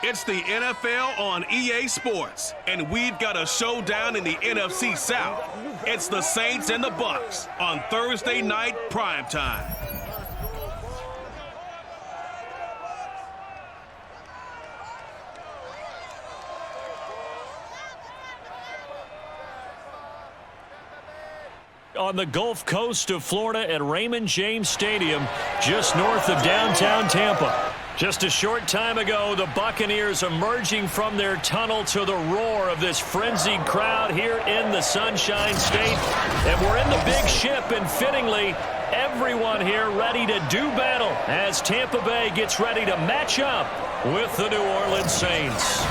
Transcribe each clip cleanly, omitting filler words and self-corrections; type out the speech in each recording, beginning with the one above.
It's the NFL on EA Sports, and we've got a showdown in the NFC South. It's the Saints and the Bucs on Thursday night primetime. On the Gulf Coast of Florida at Raymond James Stadium, just north of downtown Tampa. Just a short time ago, the Buccaneers emerging from their tunnel to the roar of this frenzied crowd here in the Sunshine State. And we're in the big ship, and fittingly, everyone here ready to do battle as Tampa Bay gets ready to match up with the New Orleans Saints.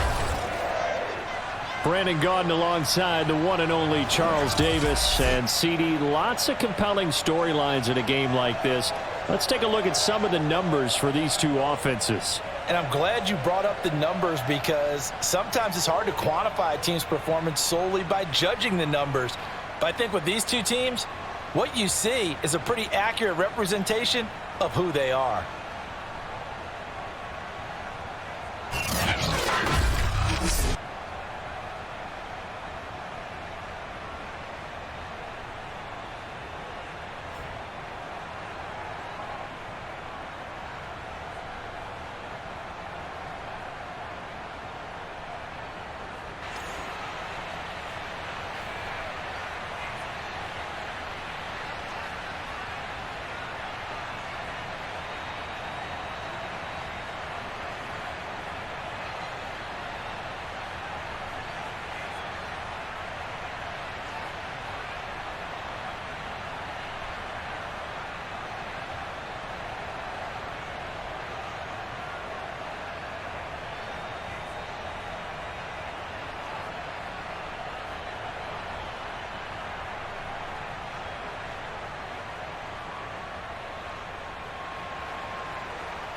Brandon Gaudin alongside the one and only Charles Davis. And CD, lots of compelling storylines in a game like this. Let's take a look at some of the numbers for these two offenses. And I'm glad you brought up the numbers, because sometimes it's hard to quantify a team's performance solely by judging the numbers. But I think with these two teams, what you see is a pretty accurate representation of who they are.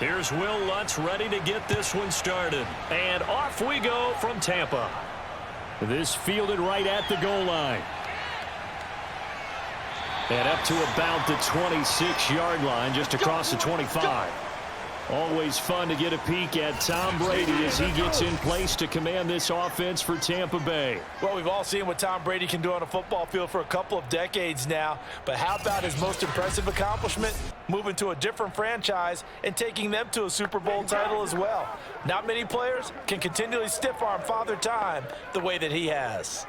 Here's Will Lutz ready to get this one started. And off we go from Tampa. This fielded right at the goal line. And up to about the 26-yard line, just across the 25. Always fun to get a peek at Tom Brady as he gets in place to command this offense for Tampa Bay. Well, we've all seen what Tom Brady can do on a football field for a couple of decades now. But how about his most impressive accomplishment? Moving to a different franchise and taking them to a Super Bowl title as well. Not many players can continually stiff-arm Father Time the way that he has.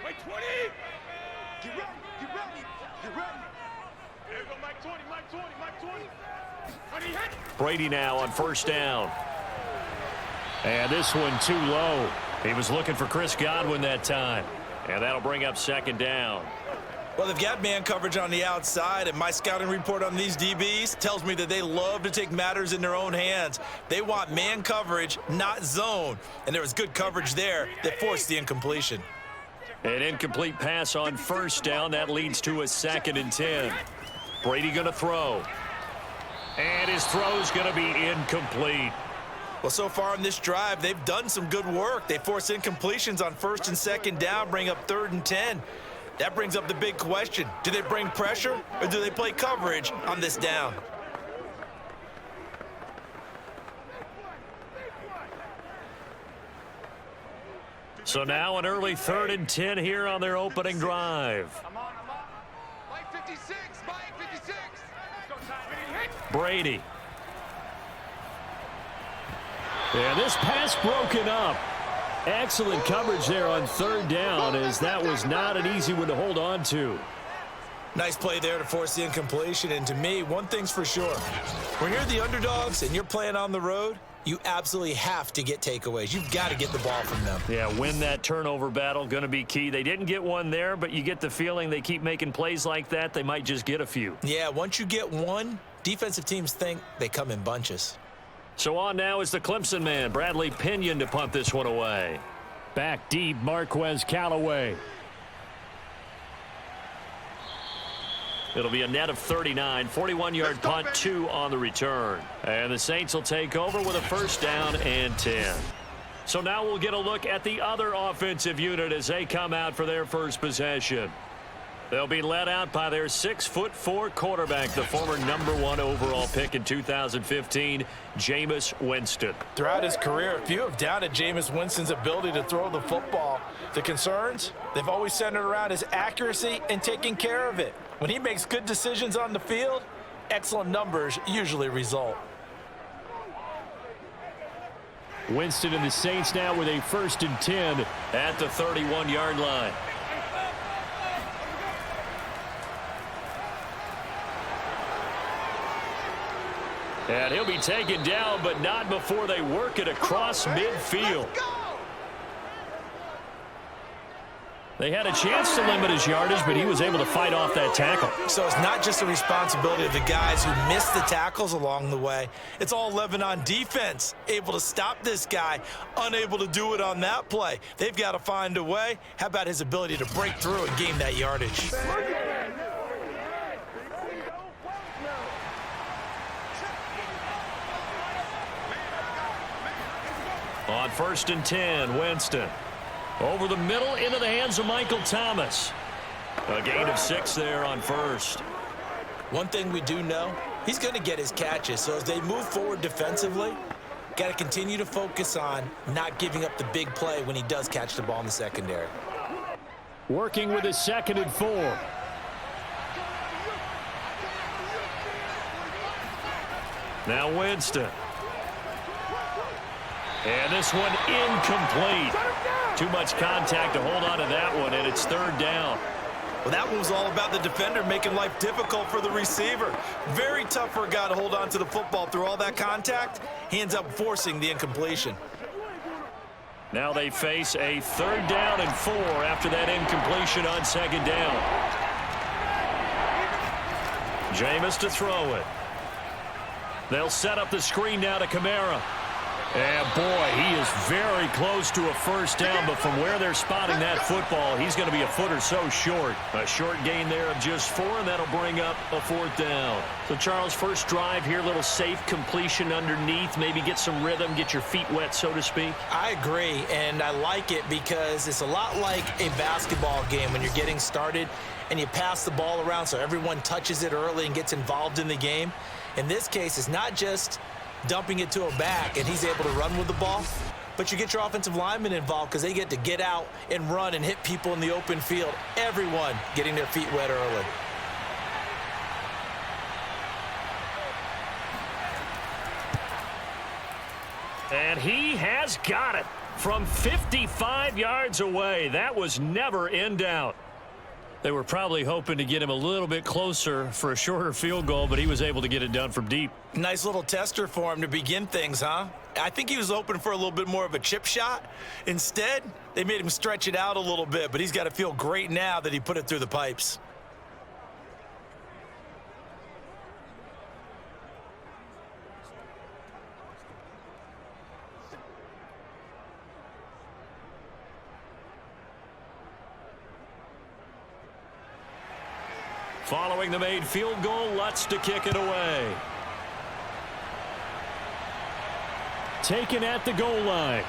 Wait, 20! Get ready, get ready, get ready. There you go, Mike 20, Mike 20, Mike 20. 20 hit. Brady now on first down. And this one too low. He was looking for Chris Godwin that time. And that'll bring up second down. Well, they've got man coverage on the outside, and my scouting report on these DBs tells me that they love to take matters in their own hands. They want man coverage, not zone. And there was good coverage there that forced the incompletion. An incomplete pass on first down. That leads to a 2nd and 10. Brady going to throw. And his throw's going to be incomplete. Well, so far on this drive, they've done some good work. They force incompletions on 1st and 2nd down, bring up 3rd and 10. That brings up the big question. Do they bring pressure, or do they play coverage on this down? So now an early 3rd and 10 here on their opening drive. I'm on. Mike 56, Mike 56. Let's go, Ty. Brady. Yeah, this pass broken up. Excellent coverage there on 3rd down, as that was not an easy one to hold on to. Nice play there to force the incompletion. And to me, one thing's for sure. When you're the underdogs and you're playing on the road, you absolutely have to get takeaways. You've got to get the ball from them. Yeah, win that turnover battle, going to be key. They didn't get one there, but you get the feeling they keep making plays like that, they might just get a few. Yeah, once you get one, defensive teams think they come in bunches. So on now is the Clemson man, Bradley Pinion, to punt this one away. Back deep, Marquez Callaway. It'll be a net of 39, 41-yard punt, 2 on the return. And the Saints will take over with a 1st down and 10. So now we'll get a look at the other offensive unit as they come out for their first possession. They'll be led out by their 6'4" quarterback, the former #1 overall pick in 2015, Jameis Winston. Throughout his career, few have doubted Jameis Winston's ability to throw the football. The concerns, they've always centered around his accuracy and taking care of it. When he makes good decisions on the field, excellent numbers usually result. Winston and the Saints now with a 1st and 10 at the 31-yard line. And he'll be taken down, but not before they work it across midfield. They had a chance to limit his yardage, but he was able to fight off that tackle. So it's not just the responsibility of the guys who missed the tackles along the way. It's all 11 on defense, able to stop this guy, unable to do it on that play. They've got to find a way. How about his ability to break through and gain that yardage? On 1st and 10, Winston. Over the middle, into the hands of Michael Thomas. A gain of 6 there on 1st. One thing we do know, he's going to get his catches. So as they move forward defensively, got to continue to focus on not giving up the big play when he does catch the ball in the secondary. Working with his 2nd and 4. Now Winston. And this one incomplete. Too much contact to hold on to that one, and it's 3rd down. Well, that one was all about the defender making life difficult for the receiver. Very tough for a guy to hold on to the football through all that contact. He ends up forcing the incompletion. Now they face a 3rd down and 4 after that incompletion on 2nd down. Jameis to throw it. They'll set up the screen now to Kamara. And, boy, he is very close to a 1st down, but from where they're spotting that football, he's going to be a foot or so short. A short gain there of just 4, and that'll bring up a 4th down. So, Charles, first drive here, little safe completion underneath, maybe get some rhythm, get your feet wet, so to speak. I agree, and I like it because it's a lot like a basketball game when you're getting started and you pass the ball around so everyone touches it early and gets involved in the game. In this case, it's not just dumping it to a back and he's able to run with the ball, but you get your offensive linemen involved because they get to get out and run and hit people in the open field. Everyone getting their feet wet early. And he has got it from 55 yards away. That was never in doubt. They were probably hoping to get him a little bit closer for a shorter field goal, but he was able to get it done from deep. Nice little tester for him to begin things, huh? I think he was open for a little bit more of a chip shot. Instead, they made him stretch it out a little bit, but he's got to feel great now that he put it through the pipes. Following the made field goal, Lutz to kick it away. Taken at the goal line.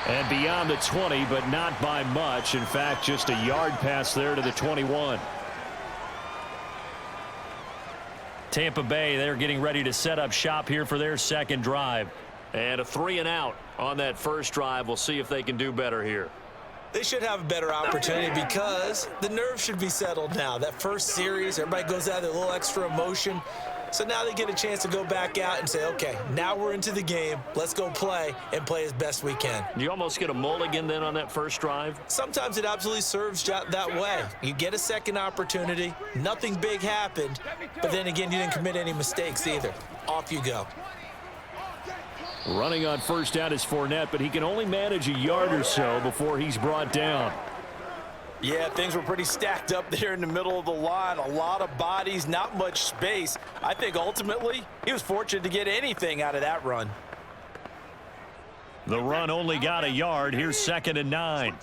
And beyond the 20, but not by much. In fact, just a yard pass there to the 21. Tampa Bay, they're getting ready to set up shop here for their second drive. And a 3-and-out on that first drive. We'll see if they can do better here. They should have a better opportunity because the nerves should be settled now. That first series, everybody goes out with a little extra emotion. So now they get a chance to go back out and say, okay, now we're into the game. Let's go play and play as best we can. You almost get a mulligan then on that first drive? Sometimes it absolutely serves that way. You get a second opportunity. Nothing big happened. But then again, you didn't commit any mistakes either. Off you go. Running on first down is Fournette, but he can only manage a yard or so before he's brought down. Yeah, things were pretty stacked up there in the middle of the line. A lot of bodies, not much space. I think ultimately he was fortunate to get anything out of that run. The run only got a yard. Here's 2nd and 9.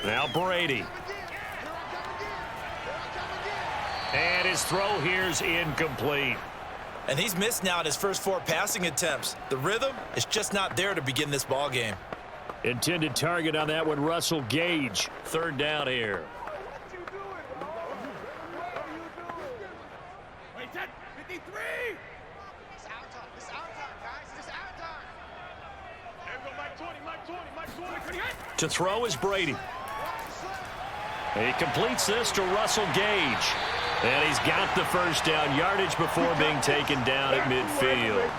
Now Brady. And his throw here's incomplete. And he's missed now in his first 4 passing attempts. The rhythm is just not there to begin this ball game. Intended target on that one, Russell Gage. 3rd down here. Wait, 10, 53. It's out time. It's out time, guys. It's out time. There we go, Mike 20, Mike 20, Mike 20. To throw is Brady. He completes this to Russell Gage. And he's got the first down yardage before being taken down at midfield.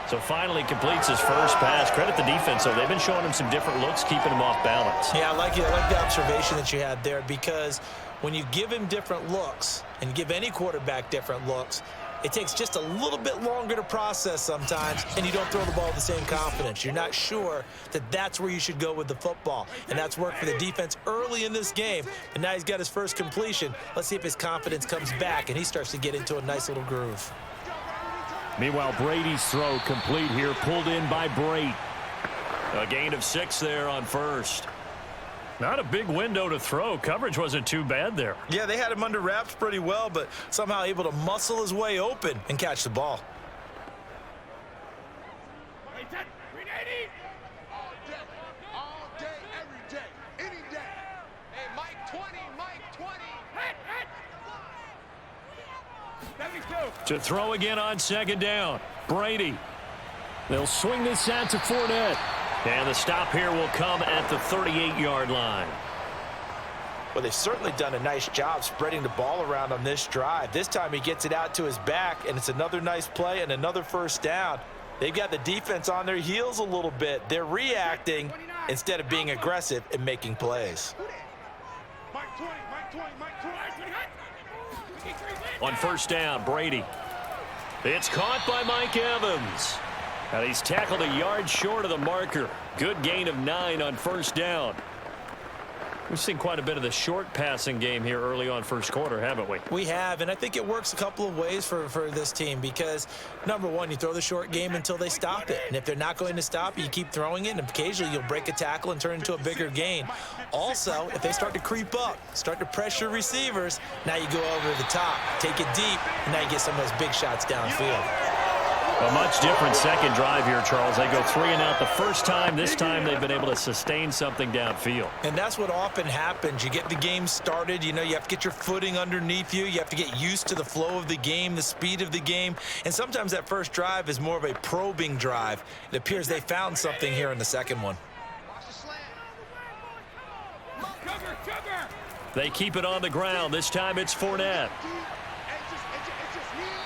So finally completes his first pass. Credit the defense, though. They've been showing him some different looks, keeping him off balance. Yeah, I like the observation that you had there, because when you give him different looks and give any quarterback different looks, it takes just a little bit longer to process sometimes, and you don't throw the ball with the same confidence. You're not sure that that's where you should go with the football, and that's worked for the defense early in this game. And now he's got his first completion. Let's see if his confidence comes back and he starts to get into a nice little groove. Meanwhile, Brady's throw complete here, pulled in by Brate. A gain of 6 there on first. Not a big window to throw. Coverage wasn't too bad there. Yeah, they had him under wraps pretty well, but somehow able to muscle his way open and catch the ball. Wait, 10, 380. All day, every day, any day. Hey, Mike 20, Mike 20. Hit. 72. To throw again on 2nd down. Brady. They'll swing this out to Fournette. And the stop here will come at the 38-yard line. Well, they've certainly done a nice job spreading the ball around on this drive. This time he gets it out to his back, and it's another nice play and another first down. They've got the defense on their heels a little bit. They're reacting instead of being aggressive and making plays. Mike 20, Mike 20, Mike 20. On first down, Brady. It's caught by Mike Evans. And he's tackled a yard short of the marker. Good gain of 9 on first down. We've seen quite a bit of the short passing game here early on first quarter, haven't we? We have, and I think it works a couple of ways for this team, because, number one, you throw the short game until they stop it. And if they're not going to stop it, you keep throwing it, and occasionally you'll break a tackle and turn into a bigger gain. Also, if they start to creep up, start to pressure receivers, now you go over to the top, take it deep, and now you get some of those big shots downfield. A much different second drive here, Charles. They go 3 and out the first time. This time they've been able to sustain something downfield. And that's what often happens. You get the game started. You know, you have to get your footing underneath you. You have to get used to the flow of the game, the speed of the game. And sometimes that first drive is more of a probing drive. It appears they found something here in the second one. They keep it on the ground. This time it's Fournette.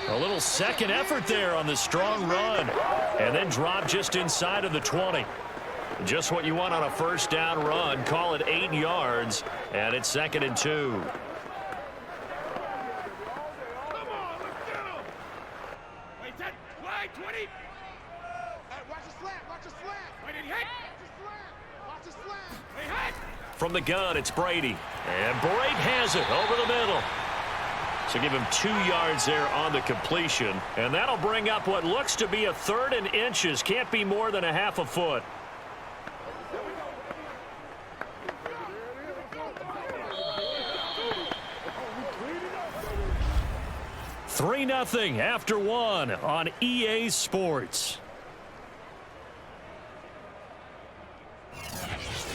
A little second effort there on the strong run. And then drop just inside of the 20. Just what you want on a first down run. Call it 8 yards. And it's 2nd and 2. Come on, let's get him. Wait, 10, wide, 20. Hey, watch the slant, watch the slant. Wait, did he hit? Watch the slant. Wait, hit. From the gun, it's Brady. And Brate has it over the middle. So give him 2 yards there on the completion. And that'll bring up what looks to be a 3rd and inches. Can't be more than a half a foot. Three 3-0 after 1 on EA Sports.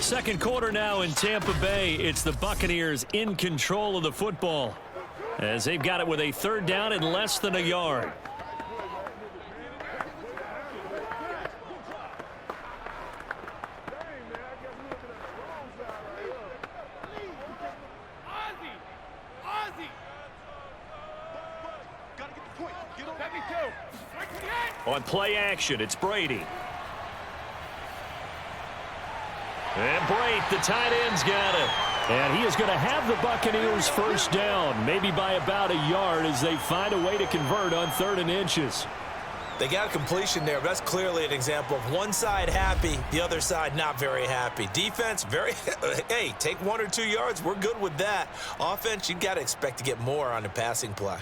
Second quarter now in Tampa Bay. It's the Buccaneers in control of the football, as they've got it with a 3rd down and less than a yard. On play action, it's Brady. And Brate, the tight end's got it. And he is going to have the Buccaneers first down, maybe by about a yard, as they find a way to convert on 3rd and inches. They got a completion there, but that's clearly an example of one side happy, the other side not very happy. Defense, very, hey, take 1 or 2 yards, we're good with that. Offense, you got to expect to get more on the passing play.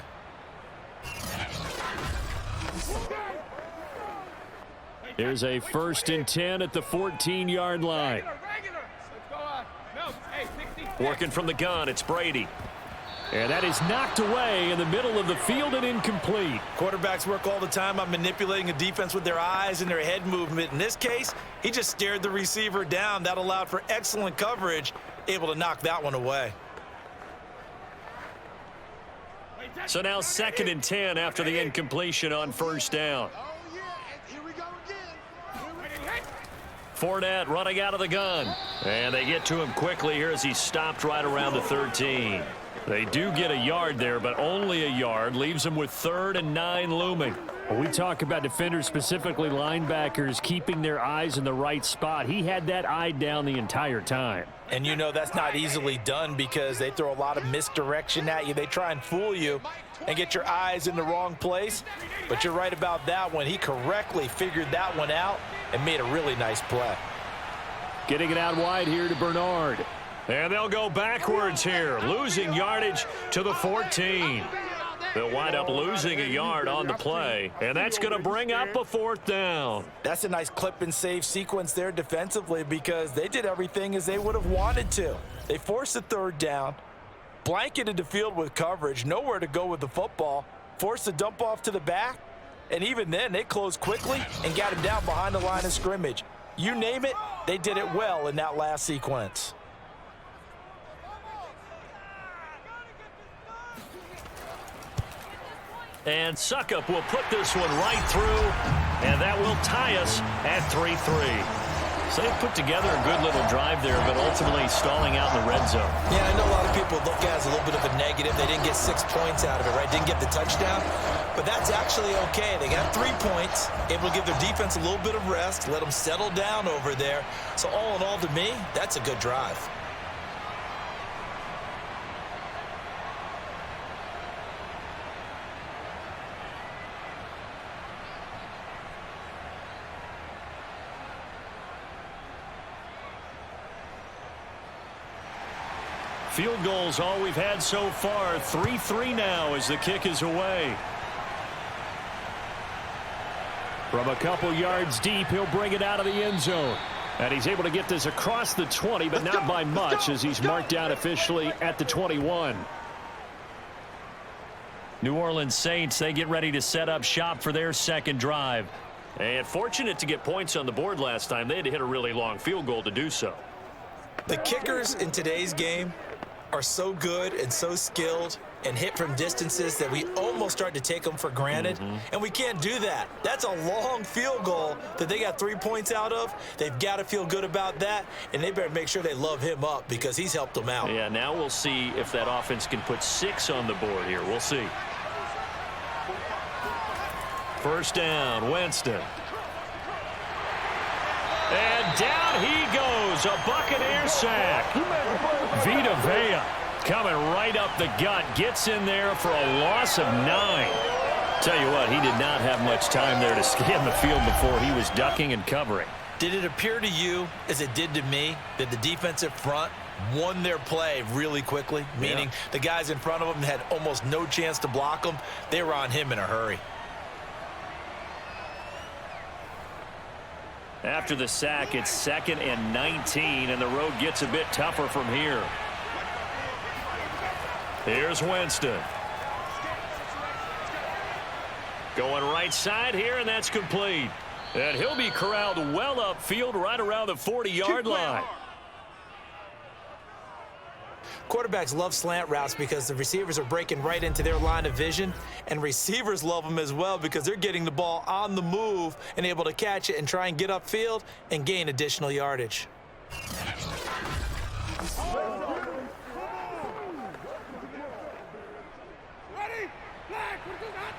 Here's a 1st and 10 at the 14-yard line. Working from the gun, it's Brady. And that is knocked away in the middle of the field and incomplete. Quarterbacks work all the time on manipulating a defense with their eyes and their head movement. In this case, he just stared the receiver down. That allowed for excellent coverage, able to knock that one away. So now 2nd and 10 after the incompletion on first down. Fournette running out of the gun. And they get to him quickly here as he stopped right around the 13. They do get a yard there, but only a yard. Leaves them with 3rd and 9 looming. When we talk about defenders, specifically linebackers, keeping their eyes in the right spot, he had that eye down the entire time. And you know that's not easily done because they throw a lot of misdirection at you. They try and fool you and get your eyes in the wrong place. But you're right about that one. He correctly figured that one out and made a really nice play. Getting it out wide here to Bernard. And they'll go backwards here, losing yardage to the 14. They'll wind up losing a yard on the play, and that's going to bring up a 4th down. That's a nice clip and save sequence there defensively because they did everything as they would have wanted to. They forced a 3rd down, blanketed the field with coverage, nowhere to go with the football, forced a dump off to the back, and even then they closed quickly and got him down behind the line of scrimmage. You name it, they did it well in that last sequence. And Suckup will put this one right through, and that will tie us at 3-3. So they put together a good little drive there, but ultimately stalling out in the red zone. Yeah, I know a lot of people look at it as a little bit of a negative. They didn't get 6 points out of it, right? Didn't get the touchdown. But that's actually okay. They got 3 points, able to give their defense a little bit of rest, let them settle down over there. So all in all, to me, that's a good drive. Field goals all we've had so far. 3-3 now as the kick is away. From a couple yards deep, he'll bring it out of the end zone. And he's able to get this across the 20, but not by much as he's marked down officially at the 21. New Orleans Saints, they get ready to set up shop for their 2nd drive. And fortunate to get points on the board last time. They had to hit a really long field goal to do so. The kickers in today's game are so good and so skilled and hit from distances that we almost start to take them for granted. And we can't do that. That's a long field goal that they got 3 points out of. They've got to feel good about that, and they better make sure they love him up because he's helped them out. Yeah, now we'll see if that offense can put 6 on the board here. We'll see. First down, Winston. And down he goes, a Buccaneer sack. Vita Vea coming right up the gut, gets in there for a loss of 9. Tell you what, he did not have much time there to scan the field before he was ducking and covering. Did it appear to you, as it did to me, that the defensive front won their play really quickly? Meaning the guys in front of them had almost no chance to block them. They were on him in a hurry. After the sack, it's 2nd and 19, and the road gets a bit tougher from here. Here's Winston. Going right side here, and that's complete. And he'll be corralled well upfield right around the 40-yard line. Quarterbacks love slant routes because the receivers are breaking right into their line of vision, and receivers love them as well because they're getting the ball on the move and able to catch it and try and get upfield and gain additional yardage. Ready? Flag. What do that?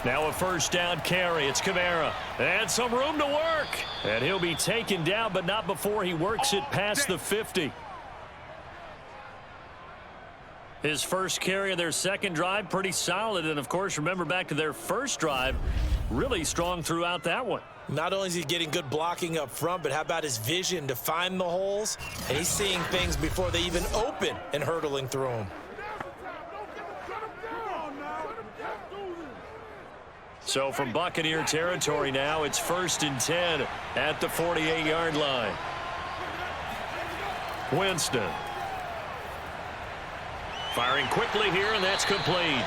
Now a first down carry. It's Kamara. And some room to work. And he'll be taken down, but not before he works it past the 50. His first carry of their 2nd drive, pretty solid. And, of course, remember back to their first drive, really strong throughout that one. Not only is he getting good blocking up front, but how about his vision to find the holes? And he's seeing things before they even open and hurtling through them. So from Buccaneer territory now, it's 1st and 10 at the 48-yard line. Winston. Firing quickly here, and that's complete.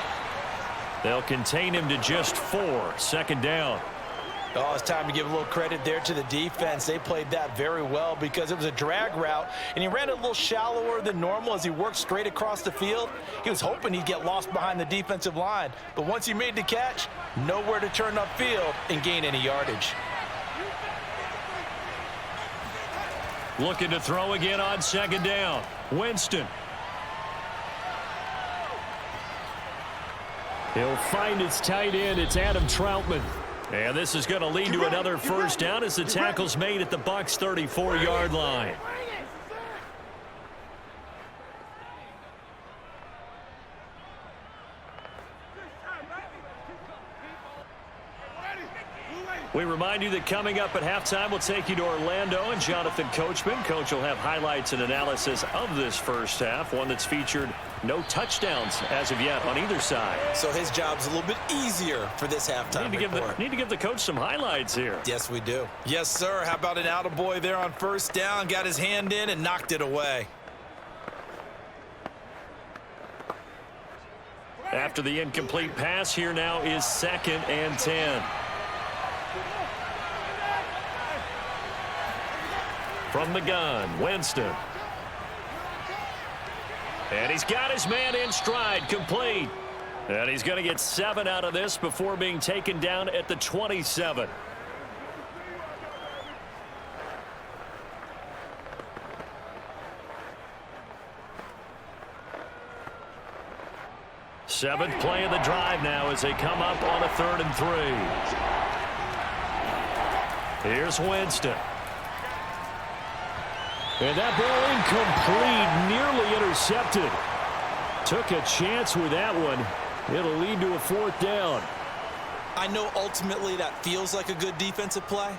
They'll contain him to just 4. Second down. Oh, it's time to give a little credit there to the defense. They played that very well because it was a drag route, and he ran it a little shallower than normal as he worked straight across the field. He was hoping he'd get lost behind the defensive line, but once he made the catch, nowhere to turn upfield and gain any yardage. Looking to throw again on second down. Winston. He'll find his tight end. It's Adam Troutman. And this is going to lead to another first down as the tackle's made at the Bucs' 34-yard line. We remind you that coming up at halftime, we'll take you to Orlando and Jonathan Coachman. Coach will have highlights and analysis of this first half, one that's featured no touchdowns as of yet on either side. So his job's a little bit easier for this halftime report. Need to give the coach some highlights here. Yes, we do. Yes, sir. How about an attaboy there on first down? Got his hand in and knocked it away. After the incomplete pass, here now is 2nd and 10. From the gun, Winston. And he's got his man in stride, complete. And he's going to get 7 out of this before being taken down at the 27. Seventh play of the drive now as they come up on a 3rd and 3. Here's Winston. And that ball incomplete, nearly intercepted. Took a chance with that one. It'll lead to a 4th down. I know ultimately that feels like a good defensive play,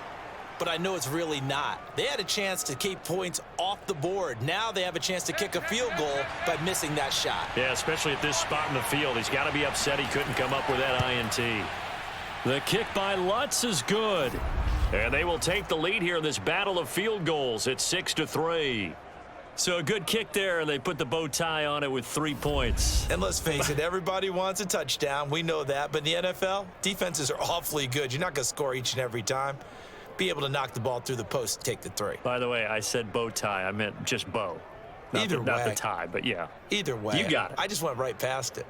but I know it's really not. They had a chance to keep points off the board. Now they have a chance to kick a field goal by missing that shot. Yeah, especially at this spot in the field. He's got to be upset he couldn't come up with that INT. The kick by Lutz is good. And they will take the lead here in this battle of field goals at 6-3. So a good kick there, and they put the bow tie on it with 3 points. And let's face it, everybody wants a touchdown. We know that. But in the NFL, defenses are awfully good. You're not going to score each and every time. Be able to knock the ball through the post and take the 3. By the way, I said bow tie. I meant just bow. Not the tie, but yeah. Either way. You got it. I just went right past it.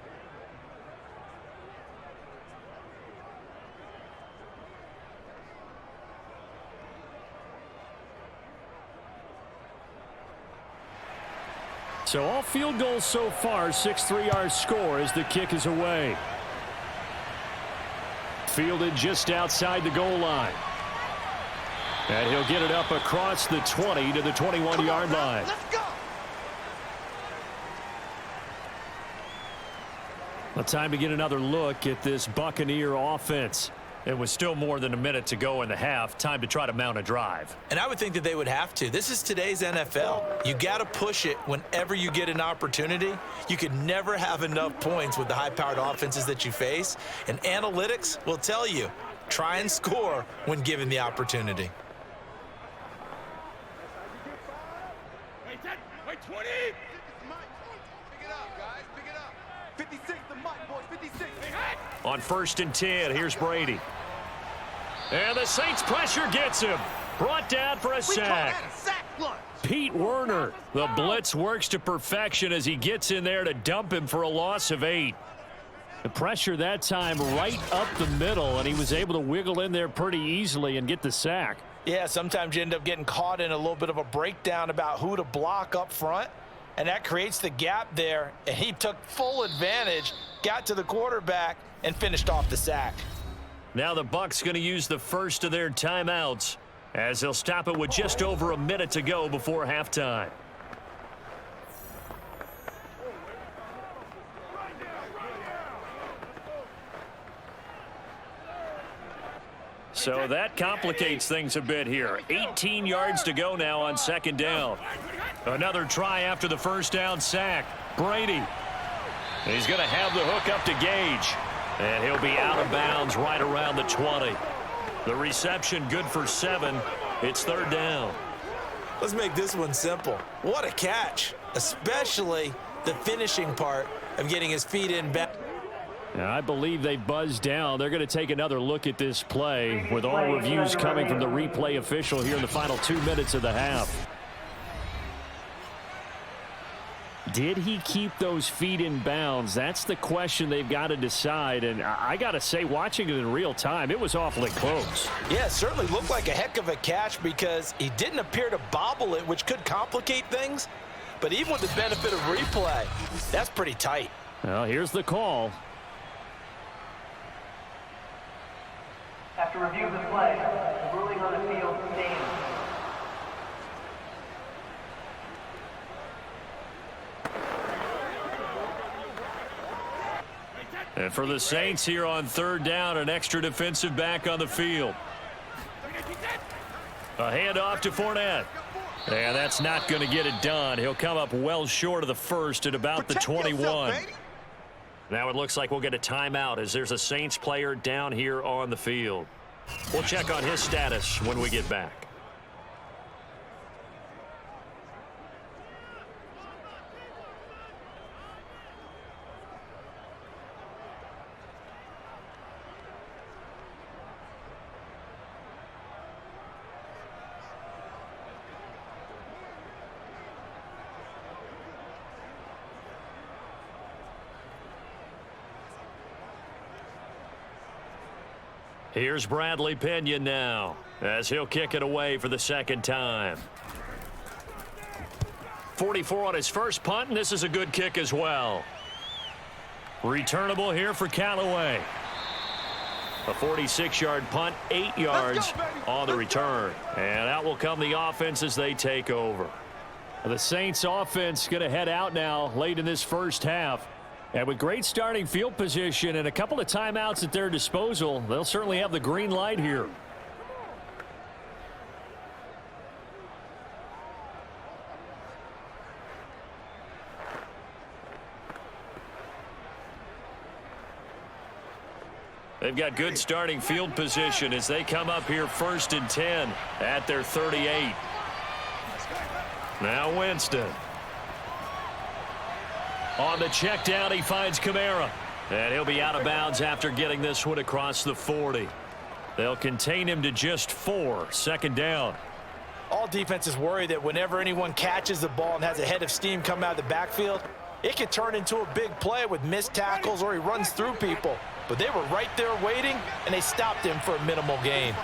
So all field goals so far, 6-3 our score as the kick is away. Fielded just outside the goal line. And he'll get it up across the 20 to the 21-yard line. Let's go. Well, time to get another look at this Buccaneer offense. It was still more than a minute to go in the half. Time to try to mount a drive. And I would think that they would have to. This is today's NFL. You got to push it whenever you get an opportunity. You can never have enough points with the high-powered offenses that you face. And analytics will tell you, try and score when given the opportunity. Wait 10, wait 20. Pick it up, guys. Pick it up. 56, the mic, boys. 56. On 1st and 10, here's Brady. And the Saints pressure gets him. Brought down for a sack. Pete Werner. The blitz works to perfection as he gets in there to dump him for a loss of 8. The pressure that time right up the middle, and he was able to wiggle in there pretty easily and get the sack. Yeah, sometimes you end up getting caught in a little bit of a breakdown about who to block up front, and that creates the gap there, and he took full advantage, got to the quarterback, and finished off the sack. Now the Bucs going to use the first of their timeouts as they'll stop it with just over a minute to go before halftime. So that complicates things a bit here. 18 yards to go now on 2nd down. Another try after the first down sack. Brady. He's going to have the hook up to Gage. And he'll be out of bounds right around the 20. The reception good for 7. It's 3rd down. Let's make this one simple. What a catch, especially the finishing part of getting his feet in back. Now, I believe they buzzed down. They're going to take another look at this play with all reviews coming from the replay official here in the final 2 minutes of the half. Did he keep those feet in bounds? That's the question they've got to decide. And I got to say, watching it in real time, it was awfully close. Yeah, it certainly looked like a heck of a catch because he didn't appear to bobble it, which could complicate things. But even with the benefit of replay, that's pretty tight. Well, here's the call. After review of the play, the ruling on the field stands. And for the Saints here on third down, an extra defensive back on the field. A handoff to Fournette. And that's not going to get it done. He'll come up well short of the first at about the 21. Now it looks like we'll get a timeout as there's a Saints player down here on the field. We'll check on his status when we get back. Here's Bradley Pinion now as he'll kick it away for the second time. 44 on his first punt, and this is a good kick as well. Returnable here for Callaway. A 46-yard punt, 8 yards on the return. And out will come the offense as they take over. The Saints offense going to head out now late in this first half. And with great starting field position and a couple of timeouts at their disposal, they'll certainly have the green light here. They've got good starting field position as they come up here 1st and 10 at their 38. Now Winston. On the check down, he finds Kamara. And he'll be out of bounds after getting this one across the 40. They'll contain him to just 4. Second down. All defenses worry that whenever anyone catches the ball and has a head of steam come out of the backfield, it could turn into a big play with missed tackles or he runs through people. But they were right there waiting, and they stopped him for a minimal gain.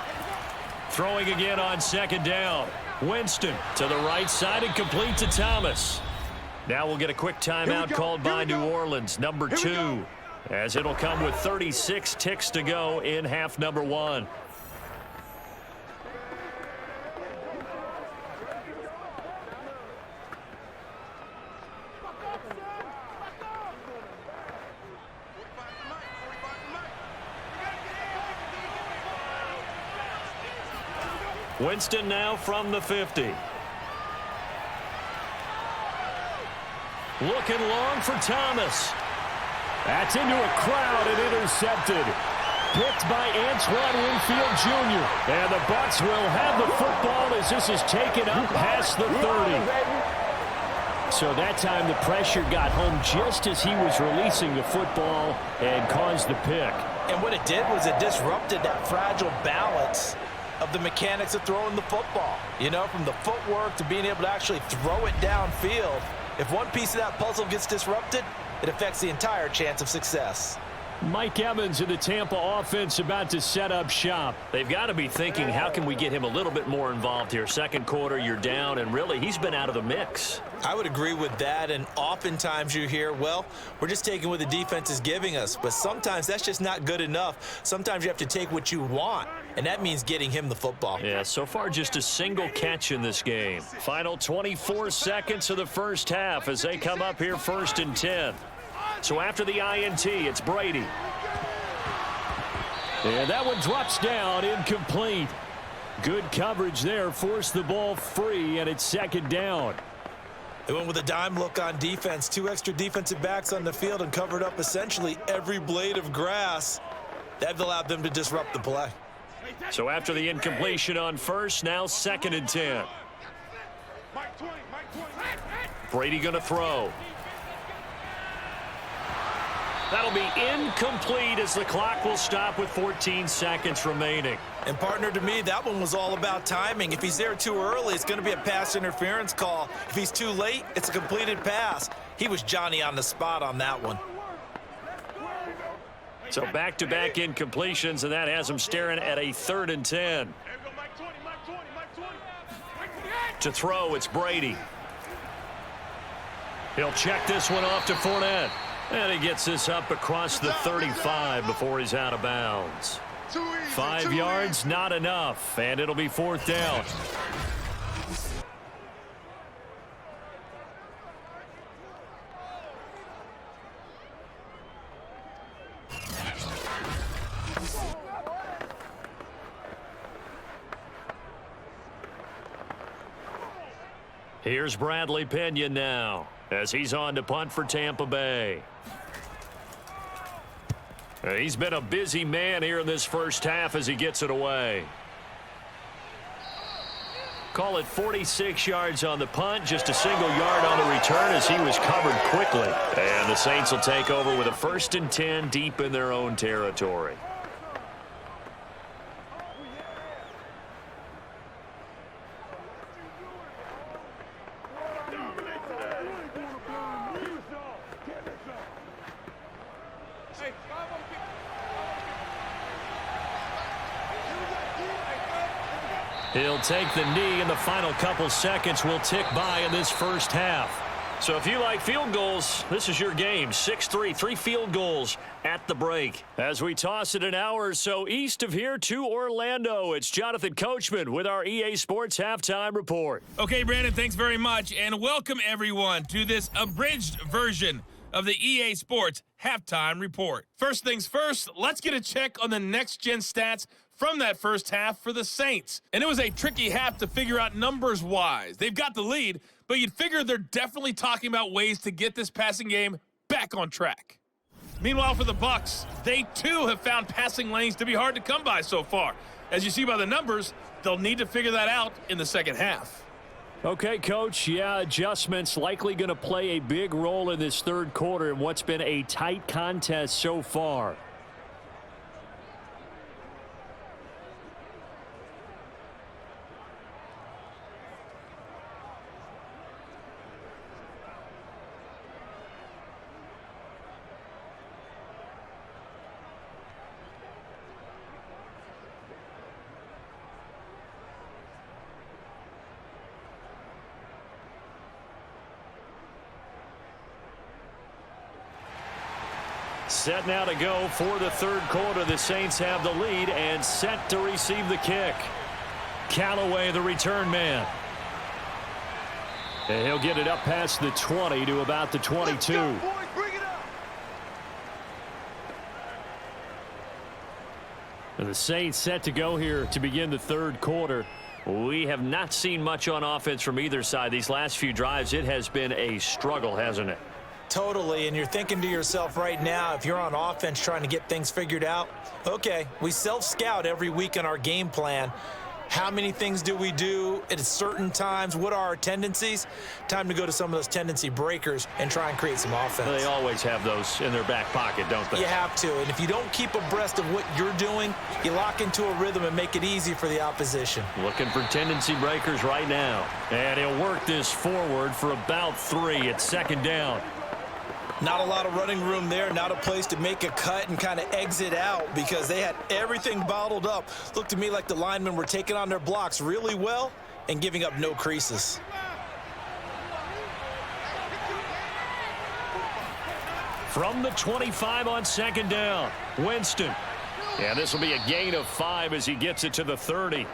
Throwing again on second down. Winston to the right side and complete to Thomas. Now we'll get a quick timeout called by New Orleans, number 2, as it'll come with 36 ticks to go in half number 1. Winston now from the 50. Looking long for Thomas. That's into a crowd and intercepted. Picked by Antoine Winfield Jr. And the Bucs will have the football as this is taken up past the 30. So that time the pressure got home just as he was releasing the football and caused the pick. And what it did was it disrupted that fragile balance of the mechanics of throwing the football. You know, from the footwork to being able to actually throw it downfield. If one piece of that puzzle gets disrupted, it affects the entire chance of success. Mike Evans of the Tampa offense about to set up shop. They've got to be thinking, how can we get him a little bit more involved here? Second quarter, you're down, and really, he's been out of the mix. I would agree with that, and oftentimes you hear, well, we're just taking what the defense is giving us, but sometimes that's just not good enough. Sometimes you have to take what you want, and that means getting him the football. Yeah, so far just a single catch in this game. Final 24 seconds of the first half as they come up here 1st and 10. So after the INT, it's Brady. And that one drops down, incomplete. Good coverage there, forced the ball free, and it's second down. They went with a dime look on defense. 2 extra defensive backs on the field and covered up essentially every blade of grass. That allowed them to disrupt the play. So after the incompletion on first, now 2nd and 10. Brady going to throw. That'll be incomplete as the clock will stop with 14 seconds remaining. And partner, to me, that one was all about timing. If he's there too early, it's going to be a pass interference call. If he's too late, it's a completed pass. He was Johnny on the spot on that one. So back-to-back incompletions, and that has him staring at a 3rd and 10. To throw, it's Brady. He'll check this one off to Fournette. And he gets this up across the 35 before he's out of bounds. 5 yards, not enough, and it'll be 4th down. Here's Bradley Pinion now as he's on to punt for Tampa Bay. He's been a busy man here in this first half as he gets it away. Call it 46 yards on the punt, just a single yard on the return as he was covered quickly. And the Saints will take over with a 1st and 10 deep in their own territory. He'll take the knee, and the final couple seconds will tick by in this first half. So if you like field goals, this is your game. 6-3, 3 field goals at the break. As we toss it an hour or so east of here to Orlando, it's Jonathan Coachman with our EA Sports Halftime Report. Okay, Brandon, thanks very much, and welcome everyone to this abridged version of the EA Sports Halftime Report. First things first, let's get a check on the next-gen stats from that first half for the Saints. And it was a tricky half to figure out numbers-wise. They've got the lead, but you'd figure they're definitely talking about ways to get this passing game back on track. Meanwhile, for the Bucs, they too have found passing lanes to be hard to come by so far. As you see by the numbers, they'll need to figure that out in the second half. Okay, Coach, yeah, adjustments likely going to play a big role in this third quarter in what's been a tight contest so far. Set now to go for the third quarter. The Saints have the lead and set to receive the kick. Callaway, the return man. And he'll get it up past the 20 to about the 22. And the Saints set to go here to begin the third quarter. We have not seen much on offense from either side. These last few drives, it has been a struggle, hasn't it? Totally, and you're thinking to yourself right now, if you're on offense trying to get things figured out, okay, we self-scout every week in our game plan. How many things do we do at certain times? What are our tendencies? Time to go to some of those tendency breakers and try and create some offense. They always have those in their back pocket, don't they? You have to, and if you don't keep abreast of what you're doing, you lock into a rhythm and make it easy for the opposition. Looking for tendency breakers right now. And he'll work this forward for about 3. It's 2nd down. Not a lot of running room there, not a place to make a cut and kind of exit out because they had everything bottled up. Looked to me like the linemen were taking on their blocks really well and giving up no creases. From the 25 on 2nd down, Winston. And this will be a gain of 5 as he gets it to the 30.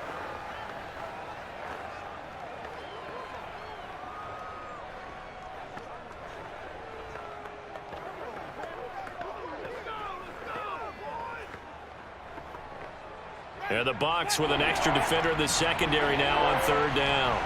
And the Bucs with an extra defender in the secondary now on 3rd down.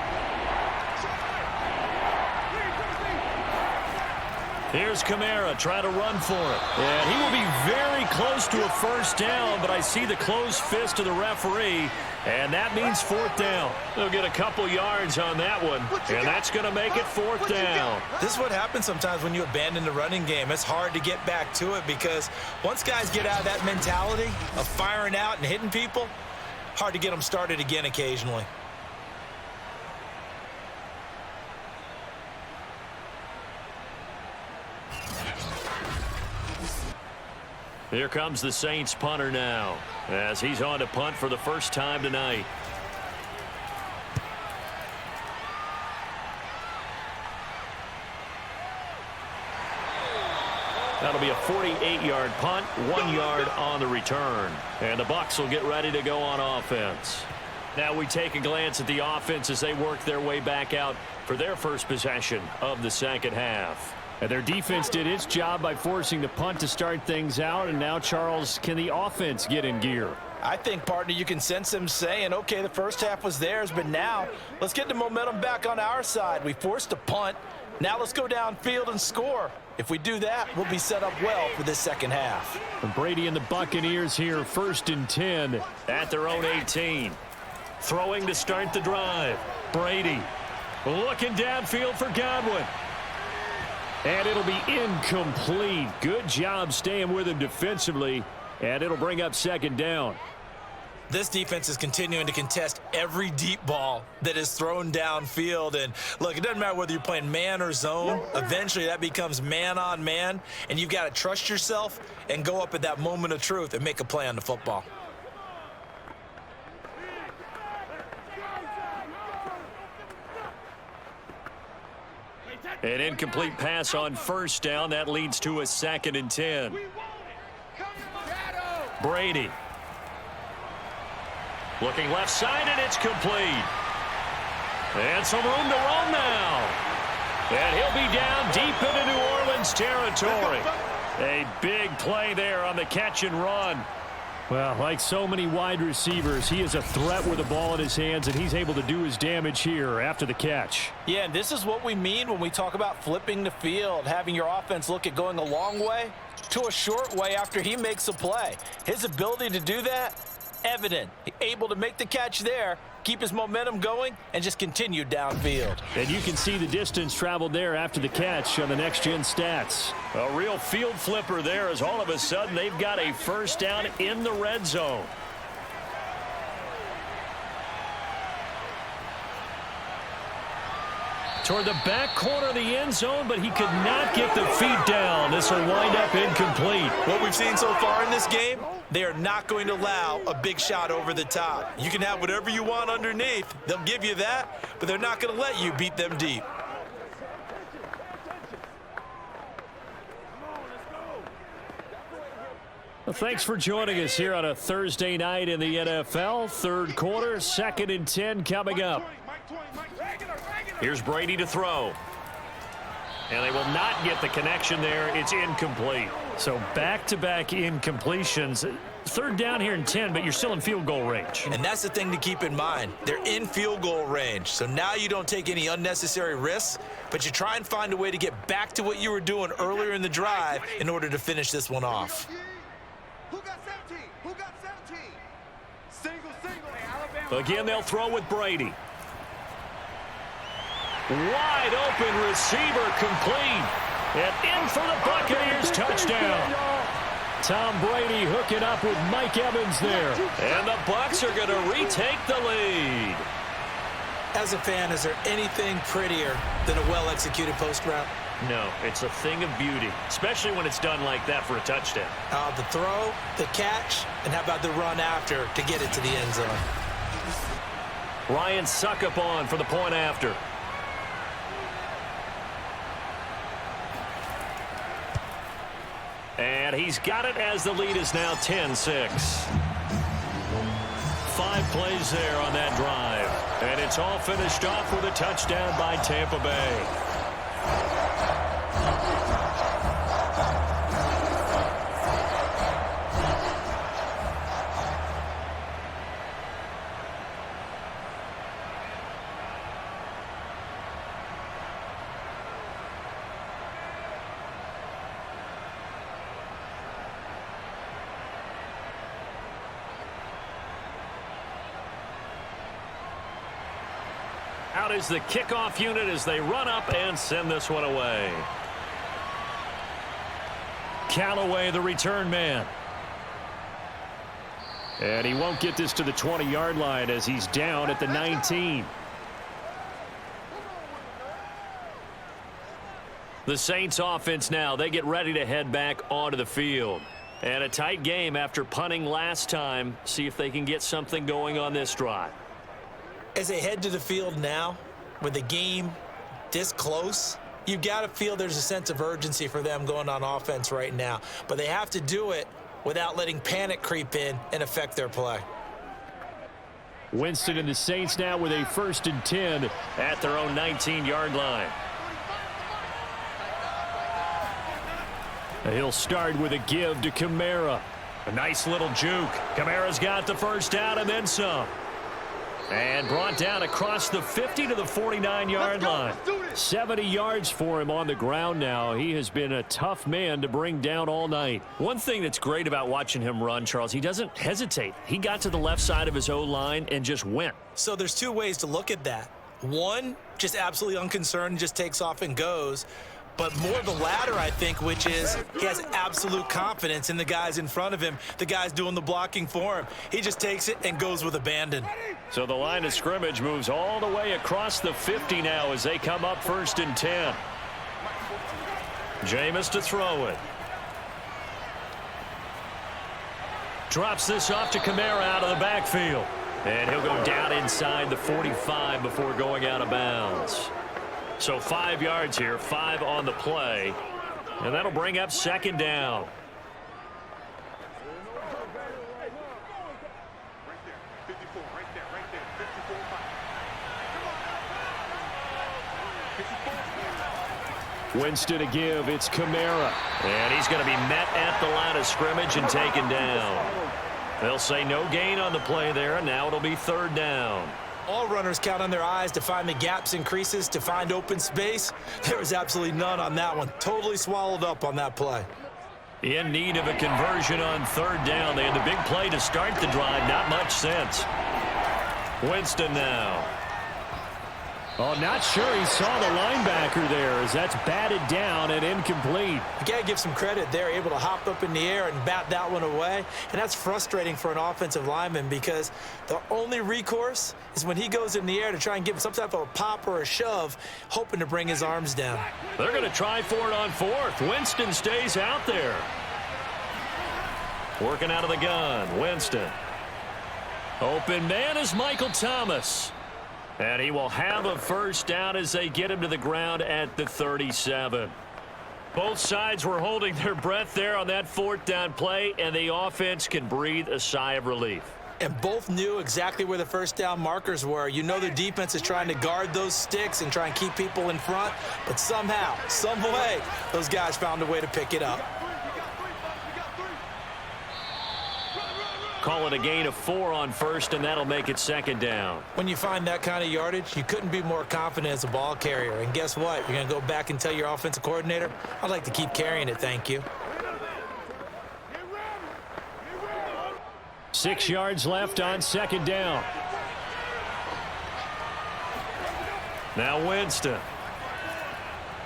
Here's Kamara trying to run for it. And he will be very close to a first down, but I see the closed fist of the referee, and that means fourth down. They'll get a couple yards on that one, and that's going to make it fourth down. This is what happens sometimes when you abandon the running game. It's hard to get back to it because once guys get out of that mentality of firing out and hitting people, hard to get them started again occasionally. Here comes the Saints punter now as he's on to punt for the first time tonight. That'll be a 48-yard punt, 1 yard on the return. And the Bucs will get ready to go on offense. Now we take a glance at the offense as they work their way back out for their first possession of the second half. And their defense did its job by forcing the punt to start things out. And now, Charles, can the offense get in gear? I think, partner, you can sense them saying, okay, the first half was theirs, but now let's get the momentum back on our side. We forced a punt. Now let's go downfield and score. If we do that, we'll be set up well for this second half. And Brady and the Buccaneers here, 1st and 10. At their own 18. Throwing to start the drive. Brady looking downfield for Godwin. And it'll be incomplete. Good job staying with him defensively. And it'll bring up second down. This defense is continuing to contest every deep ball that is thrown downfield. And, look, it doesn't matter whether you're playing man or zone. Eventually, that becomes man on man. And you've got to trust yourself and go up at that moment of truth and make a play on the football. An incomplete pass on first down. That leads to a 2nd and 10. Brady. Looking left side, and it's complete. And some room to run now. And he'll be down deep into New Orleans territory. A big play there on the catch and run. Well, like so many wide receivers, he is a threat with the ball in his hands, and he's able to do his damage here after the catch. Yeah, and this is what we mean when we talk about flipping the field, having your offense look at going a long way to a short way after he makes a play. His ability to do that, evident. Able to make the catch there, keep his momentum going, and just continue downfield. And you can see the distance traveled there after the catch on the next-gen stats. A real field flipper there as all of a sudden they've got a first down in the red zone. Toward the back corner of the end zone, but he could not get the feet down. This will wind up incomplete. What we've seen so far in this game, they are not going to allow a big shot over the top. You can have whatever you want underneath. They'll give you that, but they're not going to let you beat them deep. Well, thanks for joining us here on a Thursday night in the NFL. Third quarter, 2nd and 10 coming up. Here's Brady to throw. And they will not get the connection there. It's incomplete. So back-to-back incompletions. Third down here and 10, but you're still in field goal range. And that's the thing to keep in mind. They're in field goal range. So now you don't take any unnecessary risks, but you try and find a way to get back to what you were doing earlier in the drive in order to finish this one off. Who got 17? Who got 17? Single. Again, they'll throw with Brady. Wide open receiver complete. And in for the Buccaneers touchdown. Tom Brady hooking up with Mike Evans there. And the Bucs are going to retake the lead. As a fan, is there anything prettier than a well-executed post route? No, it's a thing of beauty, especially when it's done like that for a touchdown. The throw, the catch, and how about the run after to get it to the end zone? Ryan Suckup on for the point after. And he's got it as the lead is now 10-6. 5 plays there on that drive. And it's all finished off with a touchdown by Tampa Bay. Out is the kickoff unit as they run up and send this one away. Callaway, the return man. And he won't get this to the 20-yard line as he's down at the 19. The Saints offense now, they get ready to head back onto the field. And a tight game after punting last time. See if they can get something going on this drive. As they head to the field now, with the game this close, you've got to feel there's a sense of urgency for them going on offense right now. But they have to do it without letting panic creep in and affect their play. Winston and the Saints now with a 1st and 10 at their own 19-yard line. He'll start with a give to Kamara. A nice little juke. Kamara's got the first down and then some. And brought down across the 50 to the 49-yard line. 70 yards for him on the ground now. He has been a tough man to bring down all night. One thing that's great about watching him run, Charles, he doesn't hesitate. He got to the left side of his O-line and just went. So there's two ways to look at that. One, just absolutely unconcerned, just takes off and goes. But more the latter, I think, which is he has absolute confidence in the guys in front of him, the guys doing the blocking for him. He just takes it and goes with abandon. So the line of scrimmage moves all the way across the 50 now as they come up 1st and 10. Jameis to throw it. Drops this off to Kamara out of the backfield. And he'll go down inside the 45 before going out of bounds. So 5 yards here, 5 on the play. And that'll bring up 2nd down. Winston to give. It's Kamara. And he's going to be met at the line of scrimmage and taken down. They'll say no gain on the play there, and now it'll be 3rd down. All runners count on their eyes to find the gaps and creases, to find open space. There was absolutely none on that one. Totally swallowed up on that play. In need of a conversion on 3rd down. They had the big play to start the drive. Not much sense. Winston now. Oh, not sure he saw the linebacker there as that's batted down and incomplete. You got to give some credit. They're able to hop up in the air and bat that one away. And that's frustrating for an offensive lineman because the only recourse is when he goes in the air to try and give him some type of a pop or a shove, hoping to bring his arms down. They're going to try for it on 4th. Winston stays out there. Working out of the gun. Winston. Open man is Michael Thomas. And he will have a 1st down as they get him to the ground at the 37. Both sides were holding their breath there on that 4th down play, and the offense can breathe a sigh of relief. And both knew exactly where the 1st down markers were. You know the defense is trying to guard those sticks and try and keep people in front, but somehow, some way, those guys found a way to pick it up. Call it a gain of 4 on 1st, and that'll make it 2nd down. When you find that kind of yardage, you couldn't be more confident as a ball carrier. And guess what? You're going to go back and tell your offensive coordinator, I'd like to keep carrying it, thank you. 6 yards left on 2nd down. Now Winston.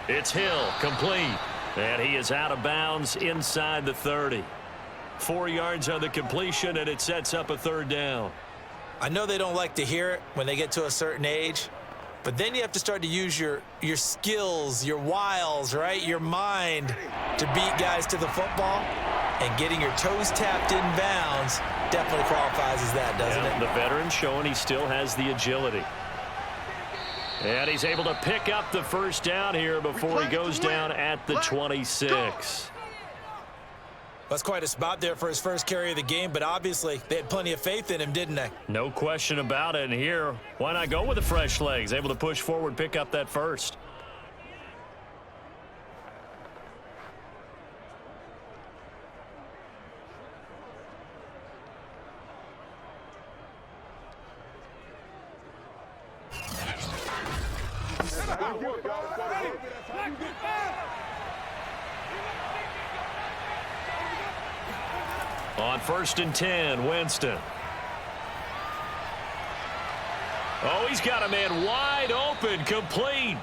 It's Hill, complete. And he is out of bounds inside the 30. 4 yards on the completion, and it sets up a 3rd down. I know they don't like to hear it when they get to a certain age, but then you have to start to use your skills, your wiles, right, your mind to beat guys to the football. And getting your toes tapped in bounds definitely qualifies as that, doesn't it? The veteran showing he still has the agility. And he's able to pick up the 1st down here before he goes down at the 26. That's quite a spot there for his first carry of the game, but obviously they had plenty of faith in him, didn't they? No question about it. And here, why not go with the fresh legs? Able to push forward, pick up that 1st. On 1st and 10, Winston. Oh, he's got a man wide open, complete.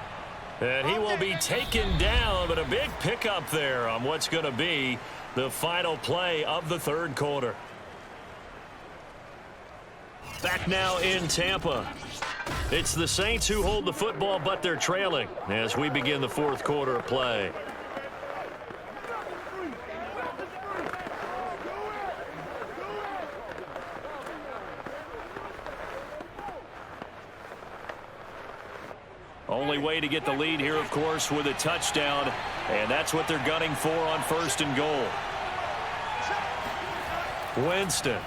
And he will be taken down, but a big pickup there on what's going to be the final play of the third quarter. Back now in Tampa. It's the Saints who hold the football, but they're trailing as we begin the fourth quarter of play. Only way to get the lead here, of course, with a touchdown, and that's what they're gunning for on first and goal. Winston.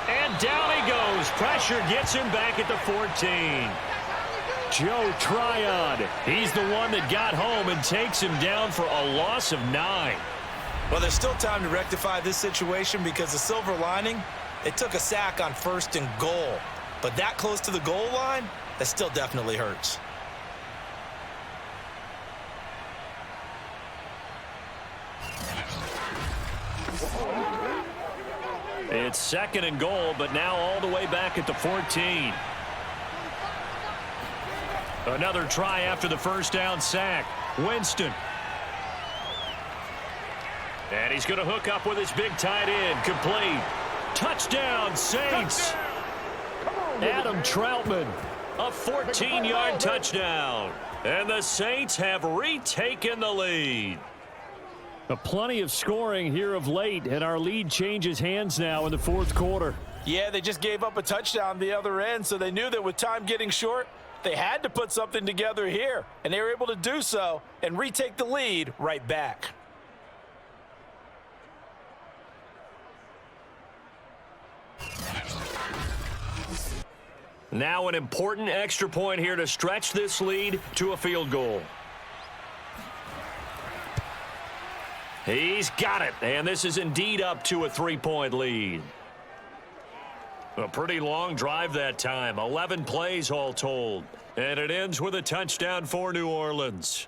And down he goes. Pressure gets him back at the 14. Joe Tryon. He's the one that got home and takes him down for a loss of 9. Well, there's still time to rectify this situation because the silver lining, it took a sack on first and goal. But that close to the goal line, that still definitely hurts. It's second and goal, but now all the way back at the 14. Another try after the first down sack. Winston. And he's going to hook up with his big tight end. Complete. Touchdown, Saints. Adam Troutman. A 14-yard touchdown. And the Saints have retaken the lead. Plenty of scoring here of late, and our lead changes hands now in the fourth quarter. Yeah, they just gave up a touchdown the other end, so they knew that with time getting short, they had to put something together here, and they were able to do so and retake the lead right back. Now an important extra point here to stretch this lead to a field goal. He's got it, and this is indeed up to a 3-point lead. A pretty long drive that time, 11 plays all told. And it ends with a touchdown for New Orleans.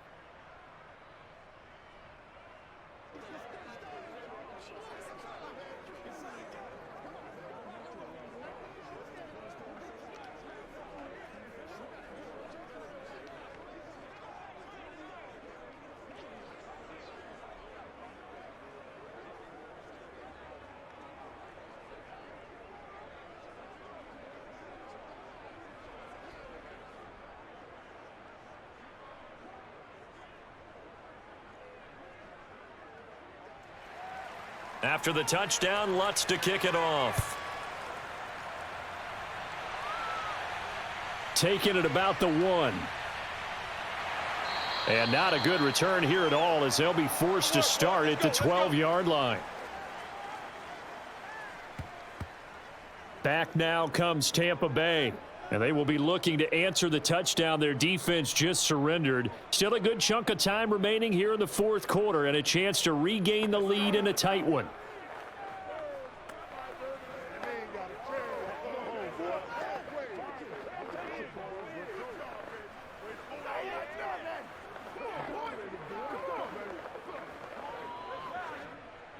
After the touchdown, Lutz to kick it off. Taking it about the 1. And not a good return here at all as they'll be forced to start at the 12-yard line. Back now comes Tampa Bay. And they will be looking to answer the touchdown their defense just surrendered. Still a good chunk of time remaining here in the fourth quarter and a chance to regain the lead in a tight one.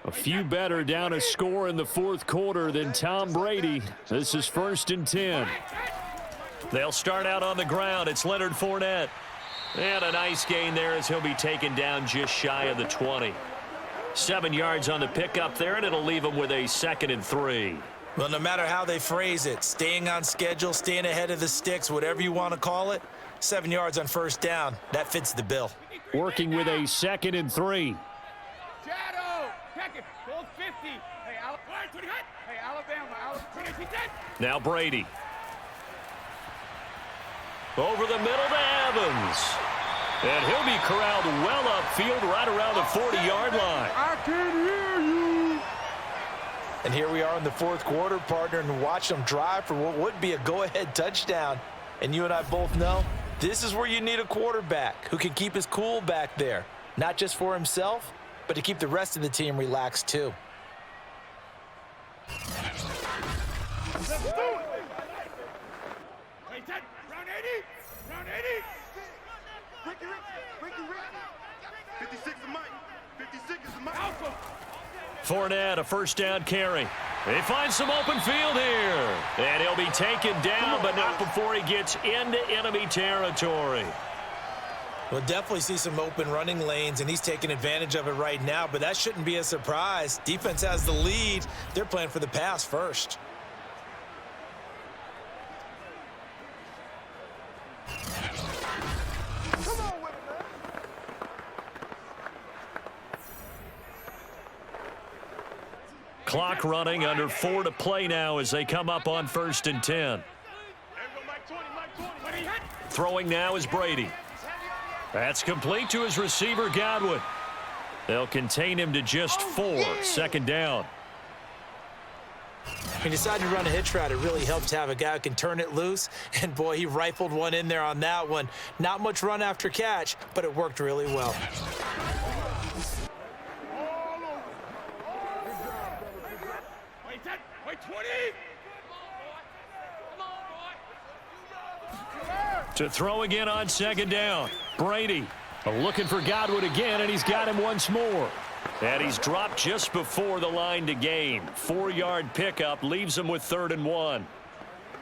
A few better down a score in the fourth quarter than Tom Brady. This is 1st and 10. They'll start out on the ground. It's Leonard Fournette. And a nice gain there as he'll be taken down just shy of the 20. 7 yards on the pickup there, and it'll leave him with a 2nd and 3. Well, no matter how they phrase it, staying on schedule, staying ahead of the sticks, whatever you want to call it, 7 yards on first down, that fits the bill. Working with a 2nd and 3. Shadow, check it, goal 50. Hey, Alabama, 20, Now Brady. Over the middle to Evans. And he'll be corralled well upfield right around the 40-yard line. I can hear you. And here we are in the fourth quarter, partner, and watch them drive for what would be a go-ahead touchdown. And you and I both know this is where you need a quarterback who can keep his cool back there. Not just for himself, but to keep the rest of the team relaxed too. Let's do it. Hey, Ted, round 80. Round 80. Ricky. 56 is Mike. 56 is Mike. Fournette, a first down carry. He finds some open field here. And he'll be taken down, but not before he gets into enemy territory. We'll definitely see some open running lanes, and he's taking advantage of it right now, but that shouldn't be a surprise. Defense has the lead. They're playing for the pass first. Clock running, under 4 to play now as they come up on 1st and 10. Throwing now is Brady. That's complete to his receiver, Godwin. They'll contain him to just 4. 2nd down. He decided to run a hitch route. It really helps to have a guy who can turn it loose. And, boy, he rifled one in there on that one. Not much run after catch, but it worked really well. Wait, 20! To throw again on 2nd down. Brady looking for Godwin again, and he's got him once more. And he's dropped just before the line to gain. 4-yard pickup leaves him with 3rd and 1.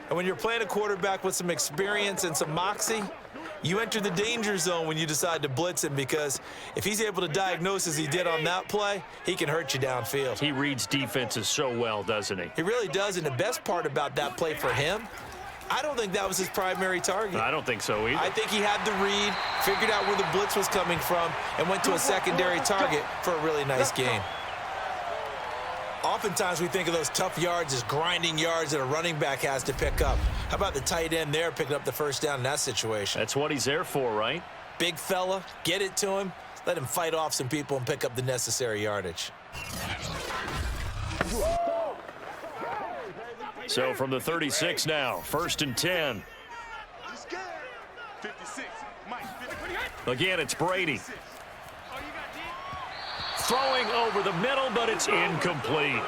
And when you're playing a quarterback with some experience and some moxie, you enter the danger zone when you decide to blitz him, because if he's able to diagnose as he did on that play, he can hurt you downfield. He reads defenses so well, doesn't he? He really does, and the best part about that play for him, I don't think that was his primary target. I don't think so either. I think he had the read, figured out where the blitz was coming from, and went to a secondary target for a really nice game. Oftentimes we think of those tough yards as grinding yards that a running back has to pick up. How about the tight end there picking up the 1st down in that situation? That's what he's there for, right? Big fella, get it to him, let him fight off some people and pick up the necessary yardage. So from the 36 now, 1st and 10. Again, it's Brady. Throwing over the middle, but it's incomplete.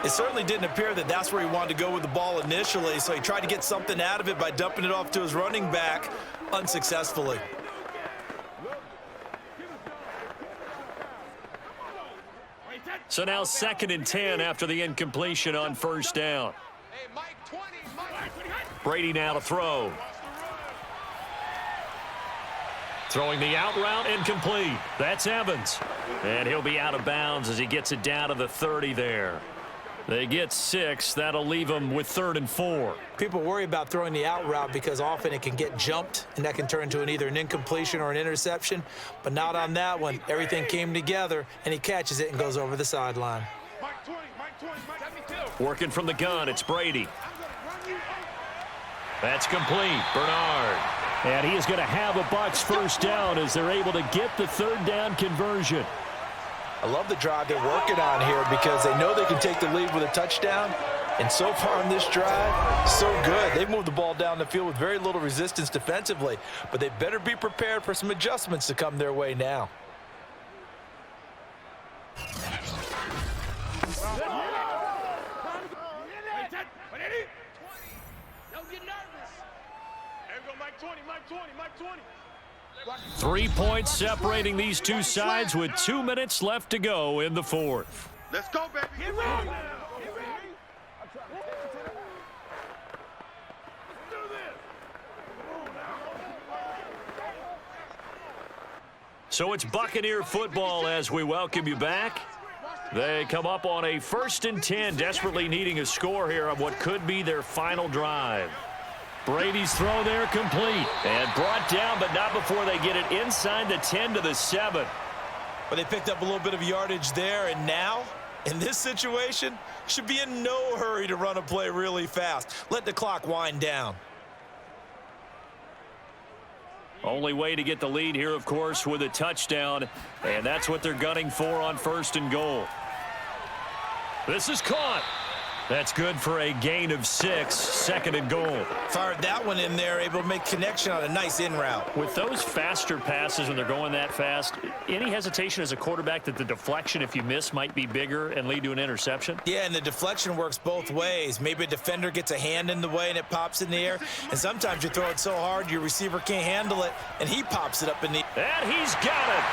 It certainly didn't appear that that's where he wanted to go with the ball initially, so he tried to get something out of it by dumping it off to his running back unsuccessfully. So now 2nd and 10 after the incompletion on 1st down. Brady now to throw. Throwing the out route, incomplete. That's Evans. And he'll be out of bounds as he gets it down to the 30 there. They get 6. That'll leave them with 3rd and 4. People worry about throwing the out route because often it can get jumped, and that can turn into either an incompletion or an interception. But not on that one. Everything came together, and he catches it and goes over the sideline. Working from the gun, it's Brady. That's complete. Bernard. And he is going to have a Bucs 1st down as they're able to get the 3rd down conversion. I love the drive they're working on here because they know they can take the lead with a touchdown. And so far on this drive, so good. They've moved the ball down the field with very little resistance defensively, but they better be prepared for some adjustments to come their way now. Don't get nervous. 20. 3 points separating these two sides with 2 minutes left to go in the 4th. Let's go, baby. Get ready. So it's Buccaneer football as we welcome you back. They come up on a 1st and 10, desperately needing a score here on what could be their final drive. Brady's throw there complete and brought down, but not before they get it inside the 10 to the 7. But they picked up a little bit of yardage there, and now, in this situation, should be in no hurry to run a play really fast. Let the clock wind down. Only way to get the lead here, of course, with a touchdown, and that's what they're gunning for on 1st and goal. This is caught. That's good for a gain of 6, 2nd and goal. Fired that one in there, able to make connection on a nice in route. With those faster passes when they're going that fast, any hesitation as a quarterback that the deflection, if you miss, might be bigger and lead to an interception? Yeah, and the deflection works both ways. Maybe a defender gets a hand in the way and it pops in the air, and sometimes you throw it so hard your receiver can't handle it, and he pops it up in the air. And he's got it.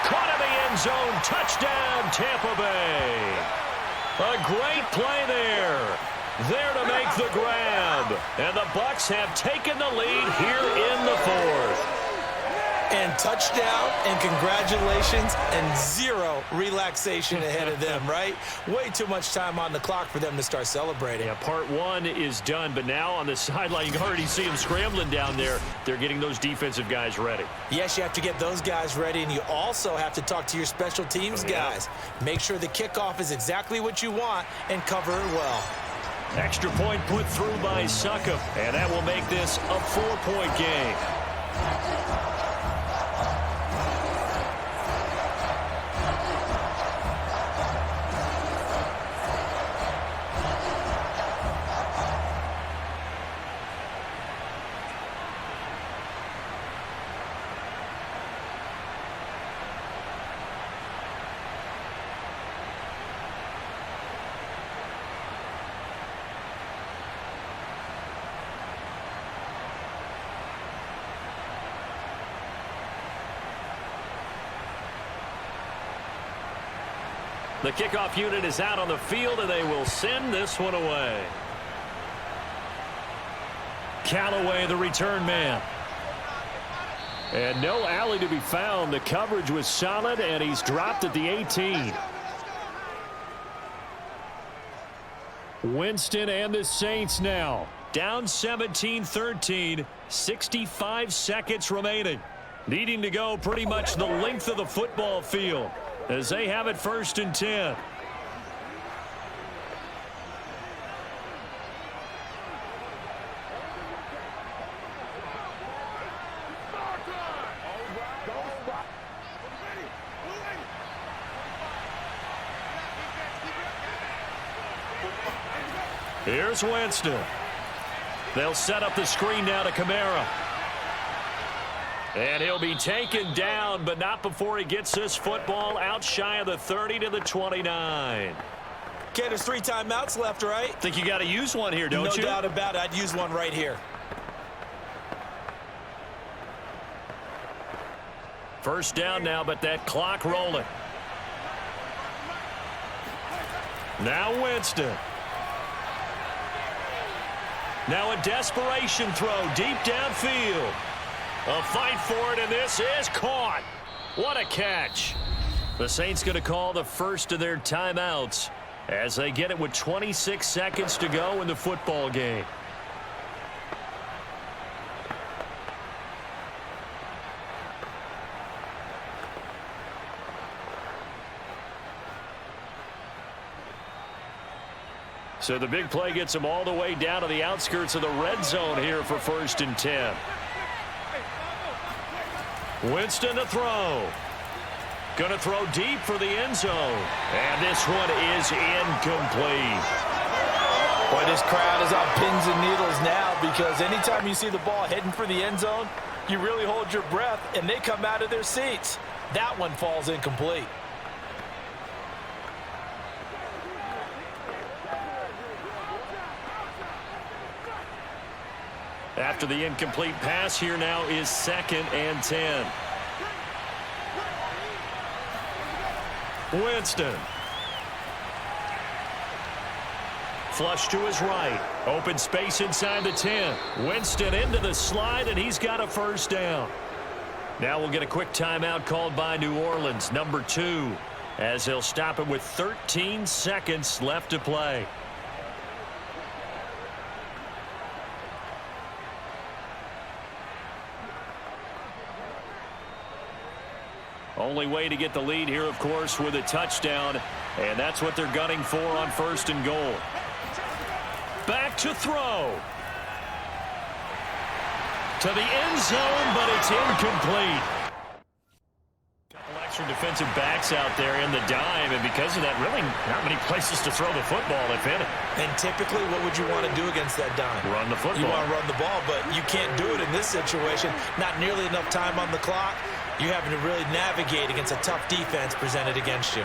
Caught in the end zone. Touchdown, Tampa Bay. A great play there. There to make the grab. And the Bucs have taken the lead here in the fourth. And touchdown, and congratulations, and zero relaxation ahead of them, right? Way too much time on the clock for them to start celebrating. Yeah, part one is done, but now on the sideline, you can already see them scrambling down there. They're getting those defensive guys ready. Yes, you have to get those guys ready, and you also have to talk to your special teams guys. Make sure the kickoff is exactly what you want and cover it well. Extra point put through by Succop, and that will make this a 4-point game. The kickoff unit is out on the field, and they will send this one away. Callaway, the return man. And no alley to be found. The coverage was solid, and he's dropped at the 18. Winston and the Saints now. Down 17-13, 65 seconds remaining. Needing to go pretty much the length of the football field as they have it 1st and 10. Here's Winston. They'll set up the screen now to Kamara. And he'll be taken down, but not before he gets this football out shy of the 30 to the 29. Okay, there's 3 timeouts left, right? Think you got to use one here, don't you? No doubt about it. I'd use one right here. First down now, but that clock rolling. Now Winston. Now a desperation throw deep downfield. A fight for it, and this is caught. What a catch. The Saints going to call the first of their timeouts as they get it with 26 seconds to go in the football game. So the big play gets them all the way down to the outskirts of the red zone here for 1st and 10. Winston to throw. Going to throw deep for the end zone. And this one is incomplete. Boy, this crowd is on pins and needles now because anytime you see the ball heading for the end zone, you really hold your breath, and they come out of their seats. That one falls incomplete. After the incomplete pass, here now is 2nd and 10. Winston. Flush to his right. Open space inside the 10. Winston into the slide, and he's got a 1st down. Now we'll get a quick timeout called by New Orleans, number 2, as they'll stop it with 13 seconds left to play. Only way to get the lead here, of course, with a touchdown, and that's what they're gunning for on 1st and goal. Back to throw. To the end zone, but it's incomplete. Couple extra defensive backs out there in the dime, and because of that, really not many places to throw the football, if any. And typically, what would you want to do against that dime? Run the football. You want to run the ball, but you can't do it in this situation. Not nearly enough time on the clock. You're having to really navigate against a tough defense presented against you.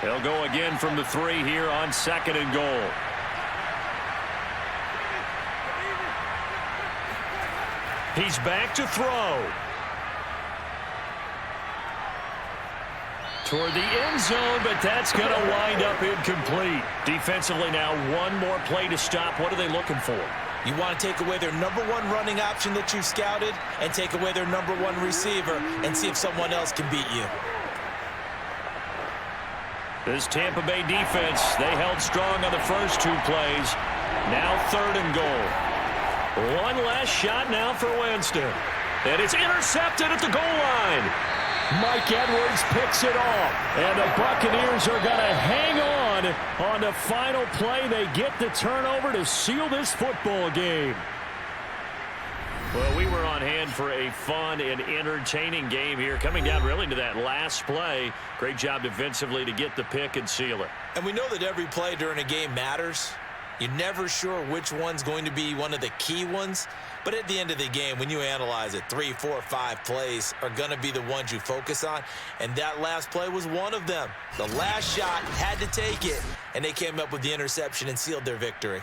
They'll go again from the 3 here on 2nd and goal. He's back to throw. Toward the end zone, but that's going to wind up incomplete. Defensively now, one more play to stop. What are they looking for? You want to take away their number 1 running option that you've scouted and take away their number 1 receiver and see if someone else can beat you. This Tampa Bay defense, they held strong on the first 2 plays. Now 3rd and goal. One last shot now for Winston. And it's intercepted at the goal line. Mike Edwards picks it off. And the Buccaneers are going to hang on the final play. They get the turnover to seal this football game. Well, we were on hand for a fun and entertaining game here. Coming down really to that last play. Great job defensively to get the pick and seal it. And we know that every play during a game matters. You're never sure which one's going to be one of the key ones. But at the end of the game, when you analyze it, 3, 4, 5 plays are going to be the ones you focus on. And that last play was one of them. The last shot had to take it, and they came up with the interception and sealed their victory.